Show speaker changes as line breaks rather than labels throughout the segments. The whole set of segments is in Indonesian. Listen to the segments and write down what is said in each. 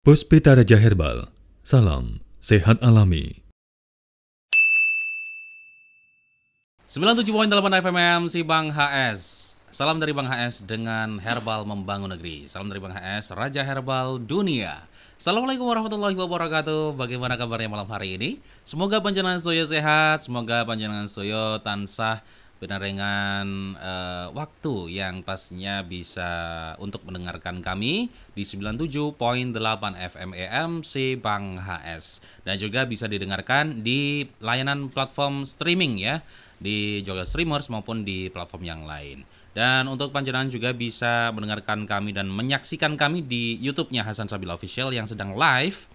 Puspita Raja Herbal, salam sehat alami.
97.8 FM si Bang HS. Salam dari Bang HS dengan Herbal Membangun Negeri. Salam dari Bang HS, Raja Herbal Dunia. Assalamualaikum warahmatullahi wabarakatuh. Bagaimana kabarnya malam hari ini? Semoga panjenengan soyo sehat, semoga panjenengan soyo tansah dengan waktu yang pastinya bisa untuk mendengarkan kami di 97.8 FM EM si Bang HS. Dan juga bisa didengarkan di layanan platform streaming ya, di Jogja Streamers maupun di platform yang lain. Dan untuk panjenengan juga bisa mendengarkan kami dan menyaksikan kami di YouTube-nya Hasan Sabila Official yang sedang live.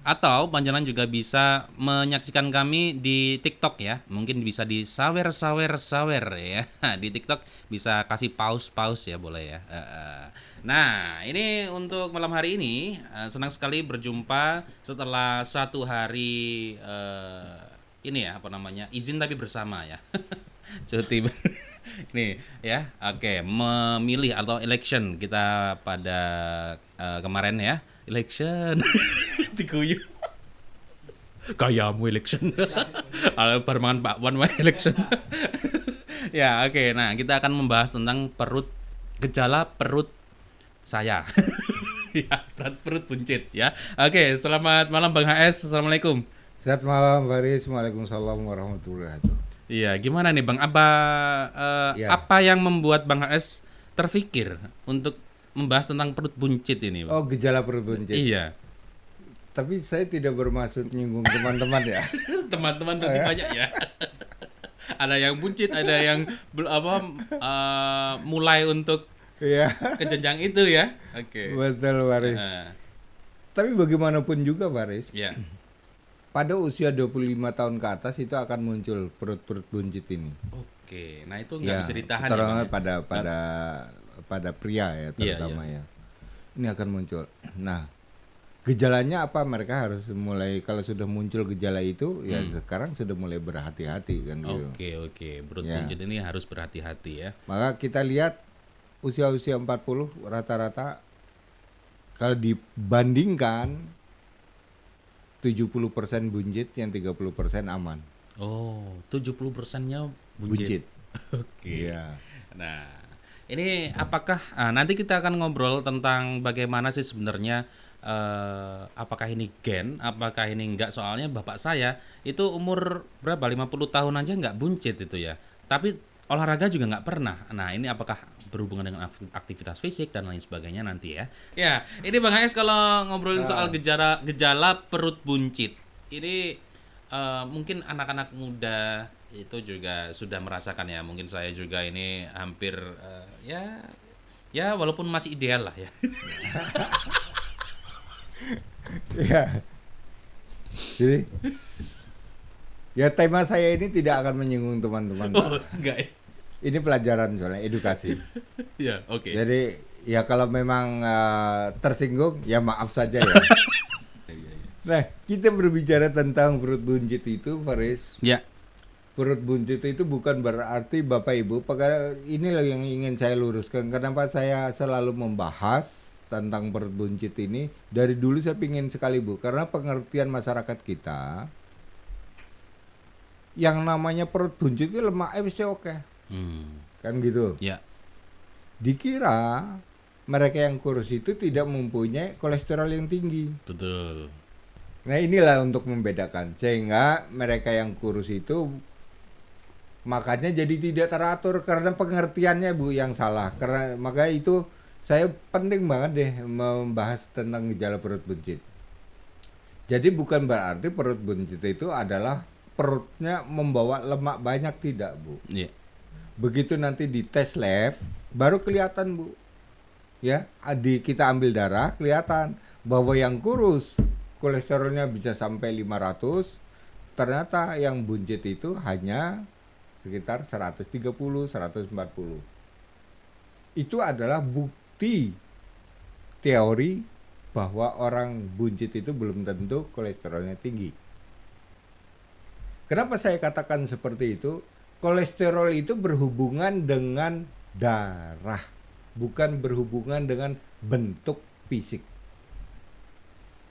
Atau panjenengan juga bisa menyaksikan kami di TikTok ya. Mungkin bisa di sawer ya. Di TikTok bisa kasih pause ya, boleh ya. Nah, ini untuk malam hari ini senang sekali berjumpa setelah satu hari ini ya, izin tapi bersama ya. Cuti nih ya. Oke, memilih atau election kita pada kemarin ya. Election. Diguyu. Kayamu election. Ala permangan Pak Wan election. Ya, oke. Nah, kita akan membahas tentang gejala perut saya. Ya, perut buncit ya. Oke, selamat malam Bang HS. Assalamualaikum.
Selamat malam Faris, waalaikumsalam warahmatullahi wabarakatuh.
Iya, gimana nih Bang? Apa yang membuat Bang HS terfikir untuk membahas tentang perut buncit ini, Bang?
Oh, gejala perut buncit.
Iya.
Tapi saya tidak bermaksud nyinggung teman-teman ya.
Teman-teman berarti banyak ya. Ada yang buncit, ada yang mulai untuk ke jenjang itu ya. Oke.
Betul, Faris. Tapi bagaimanapun juga, Faris.
Iya.
Pada usia 25 tahun ke atas itu akan muncul perut-perut buncit ini.
Oke. Nah, itu nggak bisa ditahan
terutama
ya,
pada pria ya terutama ya. Ini akan muncul. Nah, gejalanya apa? Mereka harus mulai, kalau sudah muncul gejala itu ya sekarang sudah mulai berhati-hati kan gitu.
Oke. Perut buncit ini harus berhati-hati ya.
Maka kita lihat usia-usia 40 rata-rata kalau dibandingkan 70% buncit, yang 30% aman.
Oh, 70%-nya buncit. Oke.
Iya.
Nah, ini apakah nanti kita akan ngobrol tentang bagaimana sih sebenarnya apakah ini gen, apakah ini enggak, soalnya bapak saya itu umur berapa 50 tahun aja enggak buncit itu ya. Tapi olahraga juga nggak pernah. Nah, ini apakah berhubungan dengan aktivitas fisik dan lain sebagainya nanti ya. Ya, ini Bang HS kalau ngobrolin soal gejala perut buncit. Ini mungkin anak-anak muda itu juga sudah merasakan ya. Mungkin saya juga ini hampir ya walaupun masih ideal lah ya.
Iya. Jadi ya tema saya ini tidak akan menyinggung teman-teman.
Oh, enggak ya.
Ini pelajaran soalnya, edukasi.
Ya, oke.
Jadi ya kalau memang tersinggung ya maaf saja ya. Nah, kita berbicara tentang perut buncit itu, Faris.
Ya.
Perut buncit itu bukan berarti Bapak Ibu, inilah yang ingin saya luruskan. Kenapa saya selalu membahas tentang perut buncit ini? Dari dulu saya ingin sekali, Bu, karena pengertian masyarakat kita yang namanya perut buncit itu lemak mesti oke. Kan gitu.
Ya.
Dikira mereka yang kurus itu tidak mempunyai kolesterol yang tinggi.
Betul.
Nah, inilah untuk membedakan, sehingga mereka yang kurus itu makanya jadi tidak teratur karena pengertiannya, Bu, yang salah. Karena maka itu saya penting banget deh membahas tentang gejala perut buncit. Jadi bukan berarti perut buncit itu adalah perutnya membawa lemak banyak, tidak, Bu.
Iya.
Begitu nanti di tes lab baru kelihatan, Bu. Ya, kita ambil darah kelihatan bahwa yang kurus kolesterolnya bisa sampai 500, ternyata yang buncit itu hanya sekitar 130, 140. Itu adalah bukti teori bahwa orang buncit itu belum tentu kolesterolnya tinggi. Kenapa saya katakan seperti itu? Kolesterol itu berhubungan dengan darah, bukan berhubungan dengan bentuk fisik.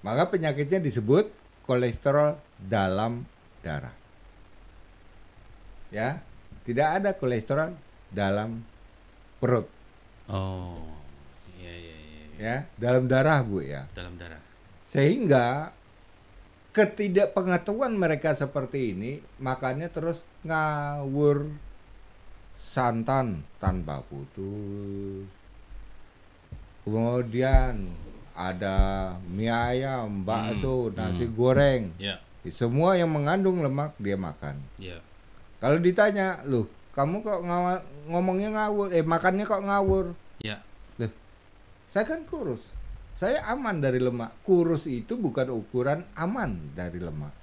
Maka penyakitnya disebut kolesterol dalam darah. Ya, tidak ada kolesterol dalam perut.
Oh, iya iya iya.
Ya, dalam darah Bu ya.
Dalam darah.
Sehingga ketidakpengetahuan mereka seperti ini, makanya terus ngawur santan tanpa putus. Kemudian ada mie ayam, bakso, nasi goreng.
Ya.
Semua yang mengandung lemak dia makan.
Ya.
Kalau ditanya, "Loh, kamu kok ngomongnya ngawur? Makannya kok ngawur?"
Ya.
Loh, saya kan kurus. Saya aman dari lemak. Kurus itu bukan ukuran aman dari lemak.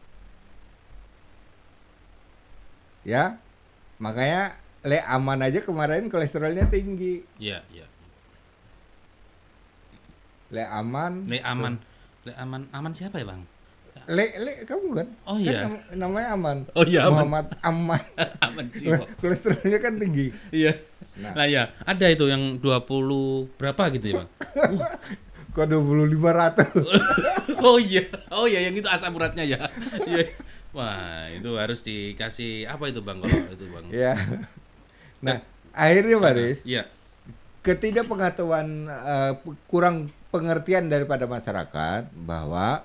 Ya. Makanya aman aja kemarin kolesterolnya tinggi.
Ya, ya.
Aman.
Aman siapa ya, Bang?
Kamu kan?
Oh iya.
Kan namanya Aman.
Oh iya, Aman.
Muhammad Aman.
Aman sih.
Kolesterolnya kan tinggi.
Iya.
Nah.
Nah, ya, ada itu yang 20 berapa gitu ya, Bang?
Kok 2500?
Oh iya, yang itu asam uratnya ya. Iya. Wah, itu harus dikasih apa itu, Bang, kalau itu, Bang?
Ya. Nah, akhirnya Baris,
Iya.
ketidakpengetahuan, kurang pengertian daripada masyarakat bahwa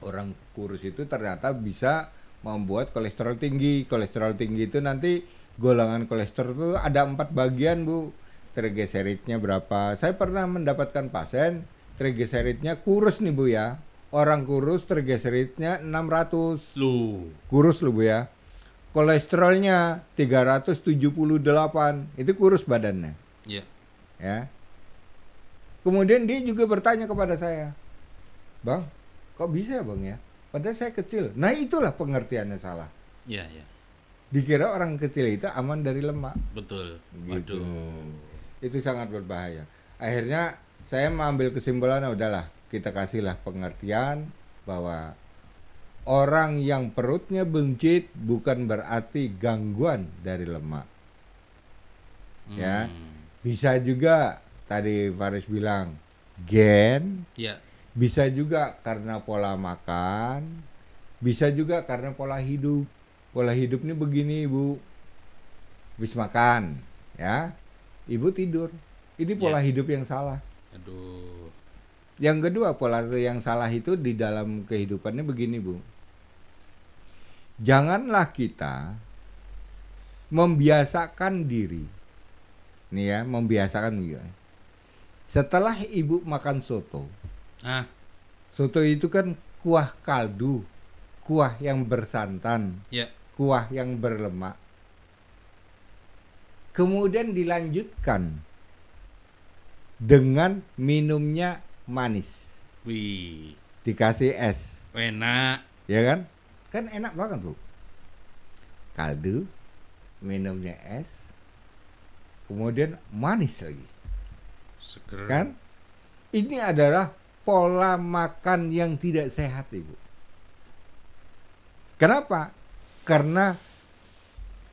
orang kurus itu ternyata bisa membuat kolesterol tinggi. Kolesterol tinggi itu nanti golongan kolesterol itu ada 4 bagian Bu. Trigliseridnya berapa? Saya pernah mendapatkan pasien trigliseridnya kurus nih Bu ya. Orang kurus trigliseridnya 600.
Lu.
Kurus loh Bu ya. Kolesterolnya 378. Itu kurus badannya.
Iya.
Ya. Kemudian dia juga bertanya kepada saya, "Bang, kok bisa ya Bang ya? Padahal saya kecil." Nah, itulah pengertiannya salah.
Iya, iya.
Dikira orang kecil itu aman dari lemak.
Betul.
Gitu.
Waduh.
Itu sangat berbahaya. Akhirnya saya mengambil kesimpulan, udahlah, kita kasihlah pengertian bahwa orang yang perutnya buncit bukan berarti gangguan dari lemak. Ya. Bisa juga tadi Faris bilang gen,
Iya.
bisa juga karena pola makan, bisa juga karena pola hidup. Pola hidup ini begini Ibu, habis makan, ya, Ibu tidur. Ini pola hidup yang salah.
Aduh.
Yang kedua, pola yang salah itu di dalam kehidupannya begini Bu. Janganlah kita membiasakan diri. Nih ya, membiasakan juga. Setelah Ibu makan soto. Soto itu kan kuah kaldu, kuah yang bersantan,
Ya.
kuah yang berlemak. Kemudian dilanjutkan dengan minumnya manis.
Wih.
Dikasih es.
Enak.
Ya kan? Kan enak banget Bu. Kaldu, minumnya es, kemudian manis lagi.
Seger.
Kan? Ini adalah pola makan yang tidak sehat Ibu. Kenapa? Karena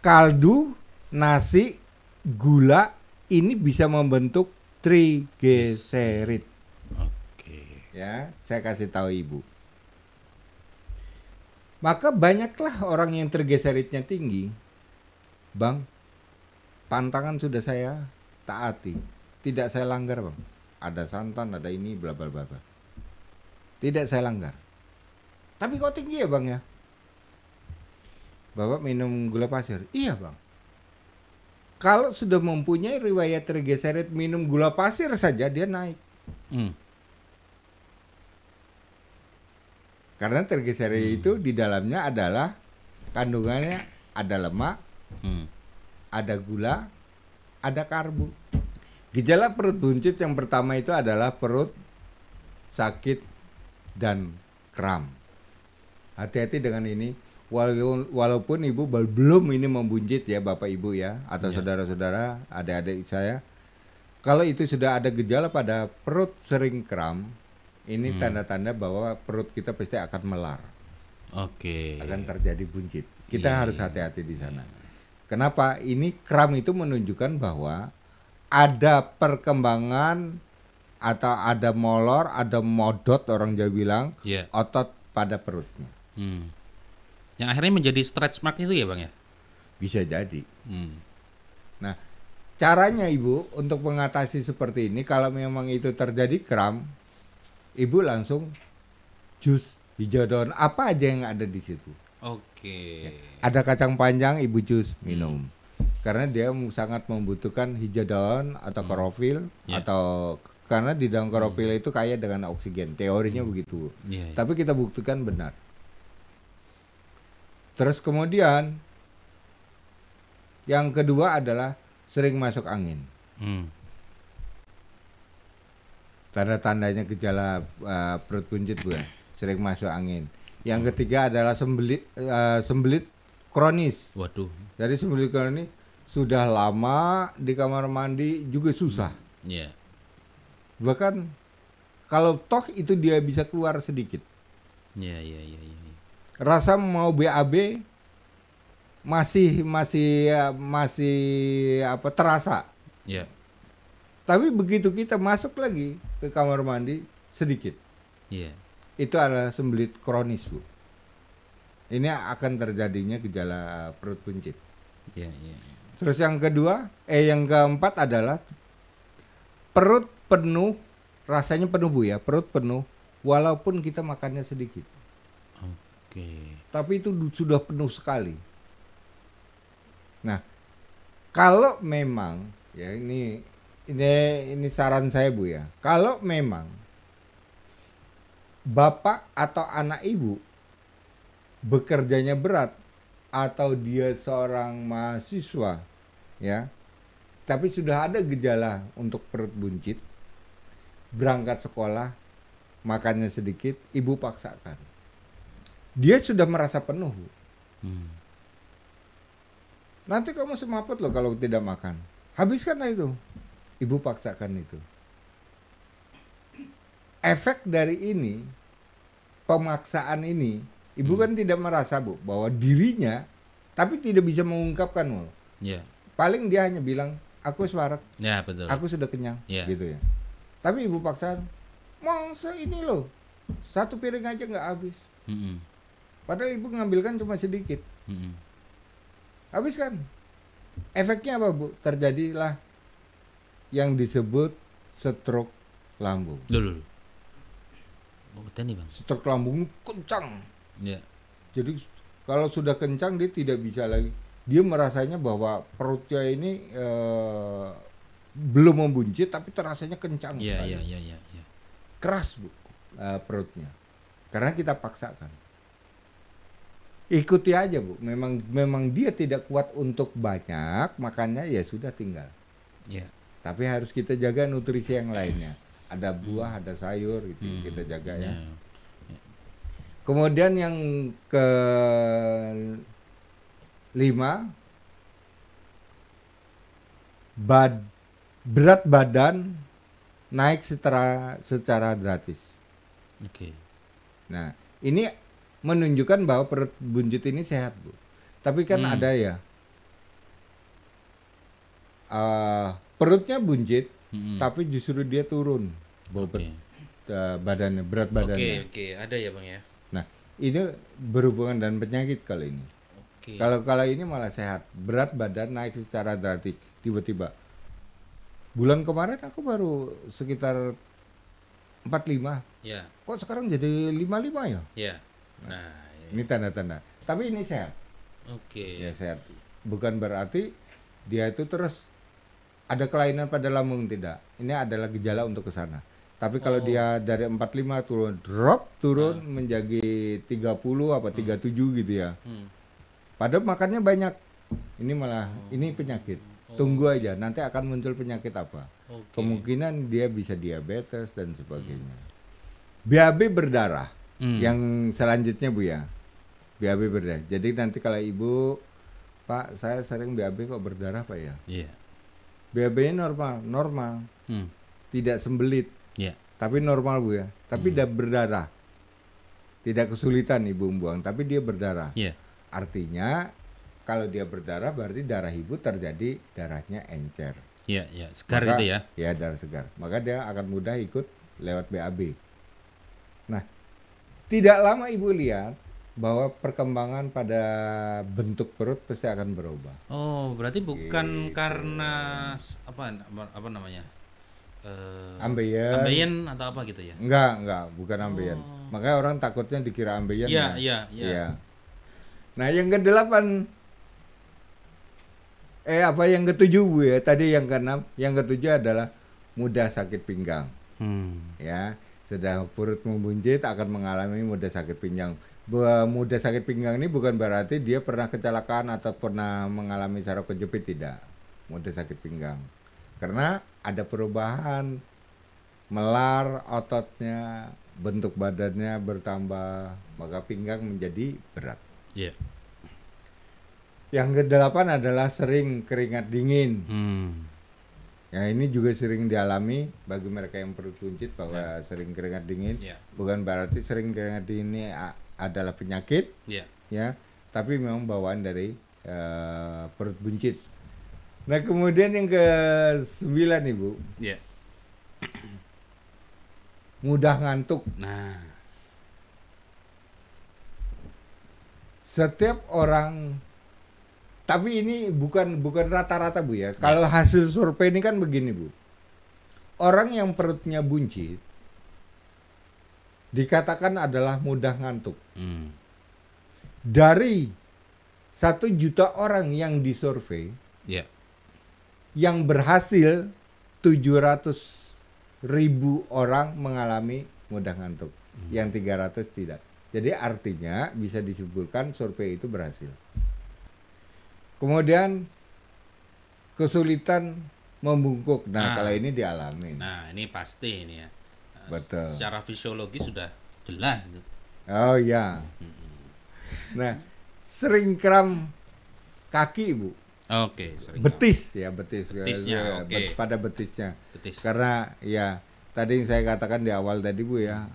kaldu, nasi, gula ini bisa membentuk trigliserid.
Oke.
Ya, saya kasih tahu Ibu. Maka banyaklah orang yang trigliseridnya tinggi. Bang, pantangan sudah saya taati. Tidak saya langgar Bang. Ada santan, ada ini, bla bla bla. Tidak saya langgar. Tapi kok tinggi ya Bang ya? Bapak minum gula pasir? Iya Bang. Kalau sudah mempunyai riwayat trigliserid minum gula pasir saja dia naik. Karena trigliserid itu di dalamnya adalah kandungannya ada lemak, ada gula, ada karbo. Gejala perut buncit yang pertama itu adalah perut sakit dan kram. Hati-hati dengan ini. Walaupun Ibu belum ini membuncit ya Bapak Ibu ya, atau saudara-saudara, adik-adik saya. Kalau itu sudah ada gejala pada perut sering kram, ini tanda-tanda bahwa perut kita pasti akan melar.
Oke.
Akan terjadi buncit. Kita harus hati-hati di sana. Kenapa? Ini kram itu menunjukkan bahwa ada perkembangan atau ada molor, ada modot orang Jawa bilang,
Iya.
otot pada perutnya.
Yang akhirnya menjadi stretch mark itu ya Bang ya?
Bisa jadi.
Hmm.
Nah, caranya Ibu untuk mengatasi seperti ini, kalau memang itu terjadi kram, Ibu langsung jus hijau daun apa aja yang ada di situ.
Oke.
Ada kacang panjang, Ibu jus minum. Karena dia sangat membutuhkan hijau daun atau klorofil
Ya.
atau karena di dalam klorofil itu kaya dengan oksigen. Teorinya begitu.
Iya, iya.
Tapi kita buktikan benar. Terus kemudian yang kedua adalah sering masuk angin. Tanda-tandanya gejala perut buncit Bu ya, sering masuk angin. Yang ketiga adalah sembelit kronis.
Waduh.
Jadi sembelit kronis sudah lama di kamar mandi juga susah.
Iya.
Bahkan kalau toh itu dia bisa keluar sedikit.
Iya.
Rasa mau BAB masih terasa.
Iya.
Tapi begitu kita masuk lagi ke kamar mandi sedikit.
Iya.
Itu adalah sembelit kronis Bu. Ini akan terjadinya gejala perut buncit.
Iya.
Terus yang keempat adalah perut penuh, rasanya penuh Bu ya, perut penuh walaupun kita makannya sedikit.
Oke.
Tapi itu sudah penuh sekali. Nah, kalau memang ya ini saran saya Bu ya. Kalau memang bapak atau anak ibu bekerjanya berat atau dia seorang mahasiswa ya, tapi sudah ada gejala untuk perut buncit, berangkat sekolah makannya sedikit, ibu paksakan. Dia sudah merasa penuh Bu. Nanti kamu semaput loh kalau tidak makan. Habiskanlah itu. Ibu paksakan itu. Efek dari ini, pemaksaan ini, ibu kan tidak merasa Bu bahwa dirinya, tapi tidak bisa mengungkapkan Bu.
Iya.
Paling dia hanya bilang, aku swarak,
Ya, betul.
aku sudah kenyang,
Iya.
gitu ya. Tapi ibu paksakan, masa ini loh, satu piring aja nggak habis. Padahal ibu ngambilkan cuma sedikit. Habiskan. Efeknya apa Bu? Terjadilah yang disebut stroke lambung.
Dulu. Oh, tadi Bang.
Stroke lambung kencang.
Iya.
Jadi kalau sudah kencang dia tidak bisa lagi. Dia merasanya bahwa perutnya ini belum membuncit tapi terasanya kencang sekali.
Iya.
Keras Bu perutnya. Karena kita paksakan. Ikuti aja Bu. Memang dia tidak kuat untuk banyak, makanya ya sudah tinggal.
Iya.
Tapi harus kita jaga nutrisi yang lainnya. Ada buah, ada sayur gitu kita jaga ya.
Iya.
Kemudian yang kelima, berat badan naik secara drastis.
Oke.
Nah, ini menunjukkan bahwa perut buncit ini sehat Bu. Tapi kan ada ya, perutnya buncit, tapi justru dia turun badannya, berat badannya.
Oke, ada ya Bang ya.
Nah, ini berhubungan dengan penyakit kalau ini.
Oke.
Kalau ini malah sehat, berat badan naik secara drastis tiba-tiba. Bulan kemarin aku baru sekitar 45.
Ya.
Kok sekarang jadi 55 ya?
Ya. Nah,
Ini tanda-tanda. Tapi ini sehat.
oke.
Ya sehat. Bukan berarti dia itu terus ada kelainan pada lambung, tidak. Ini adalah gejala untuk ke sana. Tapi kalau dia dari 45 turun menjadi 30 apa 37 gitu ya. Padahal makannya banyak. Ini malah ini penyakit. Tunggu aja, nanti akan muncul penyakit apa.
Oke.
Kemungkinan dia bisa diabetes dan sebagainya. BAB berdarah. Yang selanjutnya Bu ya. BAB berdarah. Jadi nanti kalau ibu, Pak, saya sering BAB kok berdarah Pak ya.
Iya.
BAB-nya normal. Tidak sembelit.
Iya.
Tapi normal Bu ya. Tapi tidak berdarah. Tidak kesulitan ibu membuang, tapi dia berdarah.
Iya.
Artinya kalau dia berdarah berarti darah ibu terjadi darahnya encer.
Iya, iya, segar
Maka,
itu ya.
Ya, darah segar. Maka dia akan mudah ikut lewat BAB. Nah, tidak lama Ibu lihat bahwa perkembangan pada bentuk perut pasti akan berubah.
Oh, berarti bukan
Gitu.
karena apa namanya?
Ambeien.
Ambeien atau apa gitu ya?
Enggak, bukan ambeien. Makanya orang takutnya dikira ambeien.
Iya,
ya.
iya.
Iya. Nah, yang ke-8 yang ke-7 Bu ya. Tadi yang ke-6, yang ke-7 adalah mudah sakit pinggang. Ya, sedang perut membuncit akan mengalami mudah sakit pinggang. Mudah sakit pinggang ini bukan berarti dia pernah kecelakaan atau pernah mengalami saraf kejepit, tidak. Mudah sakit pinggang. Karena ada perubahan melar ototnya, bentuk badannya bertambah, maka pinggang menjadi berat.
Iya.
Yang ke-8 adalah sering keringat dingin. Ya, ini juga sering dialami bagi mereka yang perut buncit bahwa sering keringat dingin.
Ya.
Bukan berarti sering keringat dingin ini adalah penyakit,
Iya.
ya, tapi memang bawaan dari perut buncit. Nah, kemudian yang ke-9 Ibu,
Iya.
mudah ngantuk.
Nah,
Setiap orang, tapi ini bukan rata-rata Bu ya. Kalau hasil survei ini kan begini Bu. Orang yang perutnya buncit dikatakan adalah mudah ngantuk. Dari 1 juta orang yang disurvei,
iya.
yang berhasil 700.000 orang mengalami mudah ngantuk, yang 300 tidak. Jadi artinya bisa disimpulkan survei itu berhasil. Kemudian kesulitan membungkuk. Nah, kalau ini dialami.
Nah, ini pasti ini ya.
Betul.
Secara fisiologi sudah jelas itu.
Oh ya. Nah, sering kram kaki Bu.
Oke, sering.
Betis ya, betis.
Betisnya, oke.
Pada betisnya.
Betis.
Karena ya tadi yang saya katakan di awal tadi Bu ya,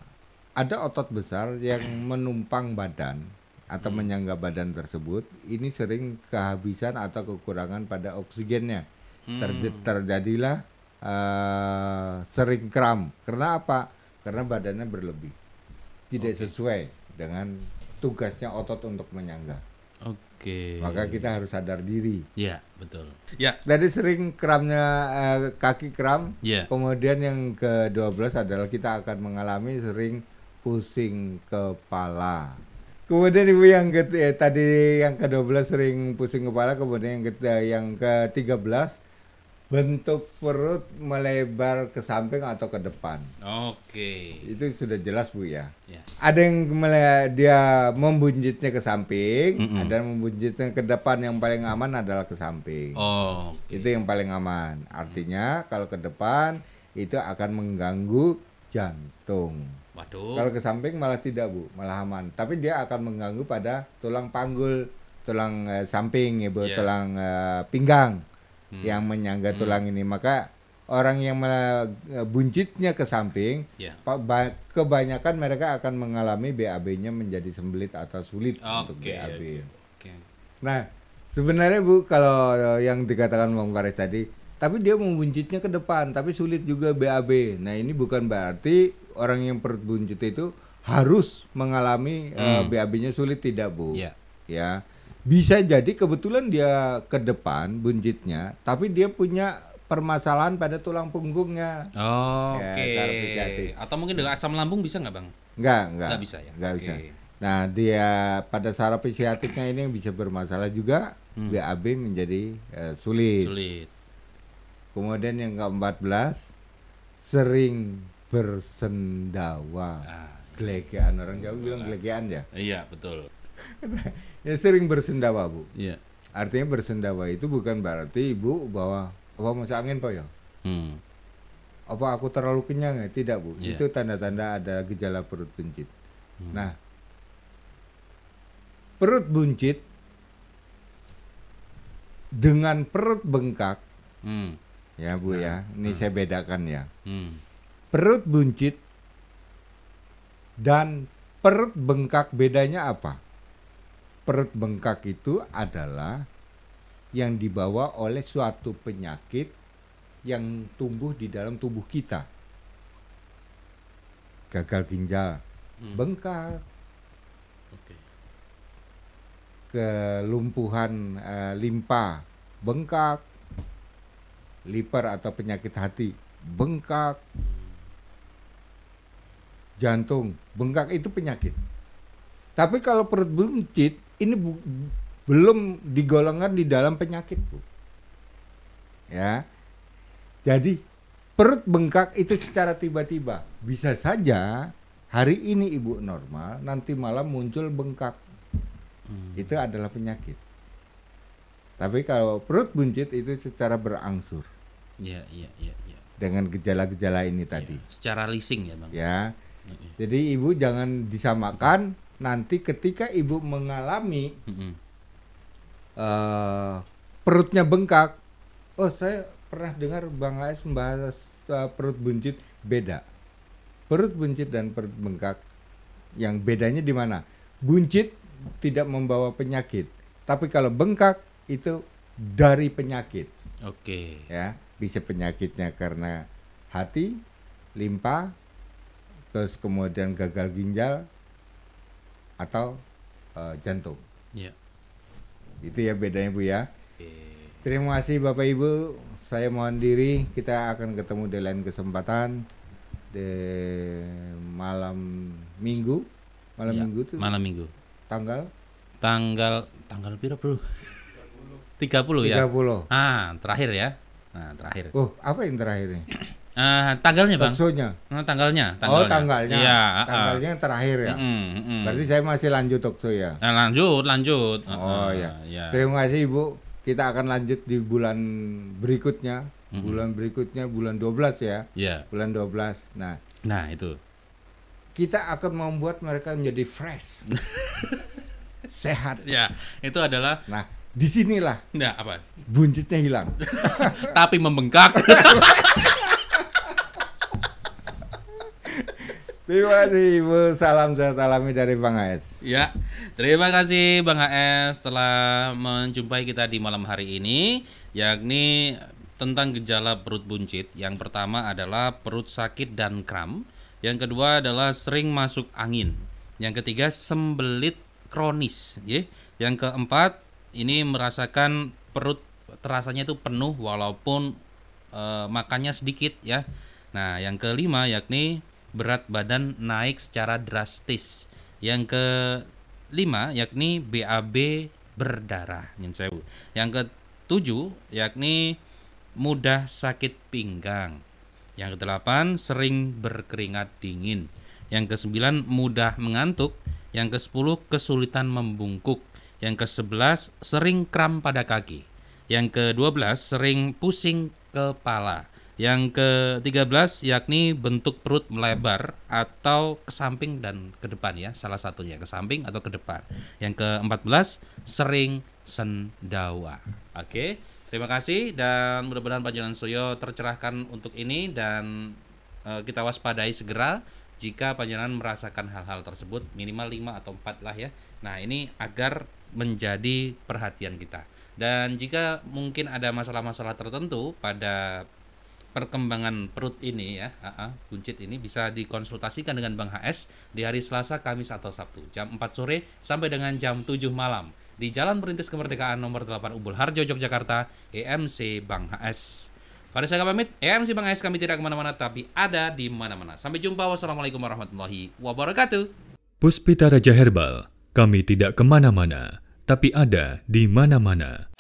ada otot besar yang menumpang badan atau menyangga badan tersebut, ini sering kehabisan atau kekurangan pada oksigennya. Terjadilah sering kram. Karena apa? Karena badannya berlebih, tidak sesuai dengan tugasnya otot untuk menyangga.
Oke.
Maka kita harus sadar diri.
Iya, betul. Ya.
Jadi sering kramnya kaki kram.
Iya.
Kemudian yang ke-12 adalah kita akan mengalami sering pusing kepala. Kemudian Ibu tadi yang ke-12 sering pusing kepala. Kemudian yang ke-13 bentuk perut melebar ke samping atau ke depan.
Oke.
Itu sudah jelas Bu ya.
Ya.
Ada yang dia membuncitnya ke samping, ada yang membuncitnya ke depan. Yang paling aman adalah ke samping.
Oh.
Itu yang paling aman. Artinya kalau ke depan itu akan mengganggu jantung.
Waduh.
Kalau ke samping malah tidak Bu, malah aman. Tapi dia akan mengganggu pada tulang panggul, tulang samping ya Bu, tulang pinggang yang menyangga tulang ini. Maka orang yang buncitnya ke samping, kebanyakan mereka akan mengalami BAB-nya menjadi sembelit atau sulit untuk BAB. Nah, sebenarnya Bu, kalau yang dikatakan Bang Faris tadi, tapi dia membuncitnya ke depan, tapi sulit juga BAB. Nah, ini bukan berarti orang yang perut buncit itu harus mengalami BAB-nya sulit, tidak Bu. Ya. Bisa jadi kebetulan dia ke depan buncitnya, tapi dia punya permasalahan pada tulang punggungnya.
Oke. Atau mungkin dengan asam lambung bisa nggak Bang?
Nggak
bisa ya.
Nggak bisa. Nah, dia pada saraf sciaticnya ini yang bisa bermasalah juga, BAB menjadi sulit. Kemudian yang ke-14 sering bersendawa. Gelegean, orang Jawa bilang gelegean ya.
Iya, betul.
Ya, sering bersendawa Bu.
Iya.
Artinya bersendawa itu bukan berarti Ibu bahwa apa masuk angin Pak ya? Apa aku terlalu kenyang ya? Tidak Bu. Itu tanda-tanda ada gejala perut buncit. Nah, perut buncit dengan perut bengkak, ya Bu ya. Ini saya bedakan ya. Perut buncit dan perut bengkak bedanya apa? Perut bengkak itu adalah yang dibawa oleh suatu penyakit yang tumbuh di dalam tubuh kita. Gagal ginjal, bengkak,
Oke.
kelumpuhan limpa, bengkak, liver atau penyakit hati, bengkak, jantung, bengkak itu penyakit. Tapi kalau perut buncit ini belum digolongkan di dalam penyakit, Bu. Ya. Jadi perut bengkak itu secara tiba-tiba. Bisa saja hari ini Ibu normal, nanti malam muncul bengkak. Itu adalah penyakit. Tapi kalau perut buncit itu secara berangsur.
Iya.
Dengan gejala-gejala ini tadi.
Secara leasing ya, Bang.
Ya. Jadi Ibu jangan disamakan nanti ketika Ibu mengalami perutnya bengkak. Oh, saya pernah dengar Bang AS membahas perut buncit. Beda. Perut buncit dan perut bengkak yang bedanya di mana? Buncit tidak membawa penyakit, tapi kalau bengkak itu dari penyakit.
Oke.
Ya, bisa penyakitnya karena hati, limpa, terus kemudian gagal ginjal atau jantung.
Iya.
Itu ya bedanya, Bu ya.
Oke.
Terima kasih Bapak Ibu. Saya mohon diri. Kita akan ketemu di lain kesempatan di malam Minggu. Malam
Ya,
Minggu tuh
malam Minggu.
tanggal
Piro, Bro? 30 ya.
30.
Terakhir ya. Nah, terakhir.
Oh, apa yang terakhir nih?
Tanggalnya, Bang.
Talkshow-nya.
Tanggalnya.
Oh, tanggalnya.
Iya,
Tanggalnya yang terakhir ya. Berarti saya masih lanjut talkshow ya.
Nah, lanjut.
Oh ya.
Ya.
Terima kasih Ibu. Kita akan lanjut di bulan berikutnya. Bulan berikutnya bulan 12 ya.
Iya.
Bulan 12. Nah,
Itu.
kita akan membuat mereka menjadi fresh. Sehat.
Ya, itu adalah
Nah, disinilah
apa?
buncitnya hilang.
Tapi membengkak.
Terima kasih Ibu. Salam sehat alami dari Bang AS.
Ya, terima kasih Bang HS telah menjumpai kita di malam hari ini, yakni tentang gejala perut buncit. Yang pertama adalah perut sakit dan kram. Yang kedua adalah sering masuk angin. Yang ketiga sembelit kronis. Yang keempat ini merasakan perut terasanya itu penuh walaupun makannya sedikit ya. Nah, yang kelima yakni berat badan naik secara drastis. Yang kelima yakni BAB berdarah. Yang ketujuh yakni mudah sakit pinggang. Yang kedelapan sering berkeringat dingin. Yang kesembilan mudah mengantuk. Yang kesepuluh kesulitan membungkuk. Yang ke-11 sering kram pada kaki. Yang ke-12 sering pusing kepala. Yang ke-13 yakni bentuk perut melebar atau ke samping dan ke depan ya, salah satunya ke samping atau ke depan. Yang ke-14 sering sendawa. Oke, terima kasih dan mudah-mudahan Panjenengan Soyo tercerahkan untuk ini dan kita waspadai segera jika Panjenengan merasakan hal-hal tersebut, minimal 5 atau 4 lah ya. Nah, ini agar menjadi perhatian kita. Dan jika mungkin ada masalah-masalah tertentu pada perkembangan perut ini ya, buncit ini bisa dikonsultasikan dengan Bang HS di hari Selasa, Kamis atau Sabtu jam 4 sore sampai dengan jam 7 malam di Jalan Perintis Kemerdekaan nomor 8 Umbul Harjo, Yogyakarta, EMC Bang HS. Pada saya pamit, EMC Bang HS kami tidak kemana-mana tapi ada di mana-mana. Sampai jumpa, wassalamualaikum warahmatullahi wabarakatuh.
Puspita Raja Herbal, kami tidak kemana-mana, tapi ada di mana-mana.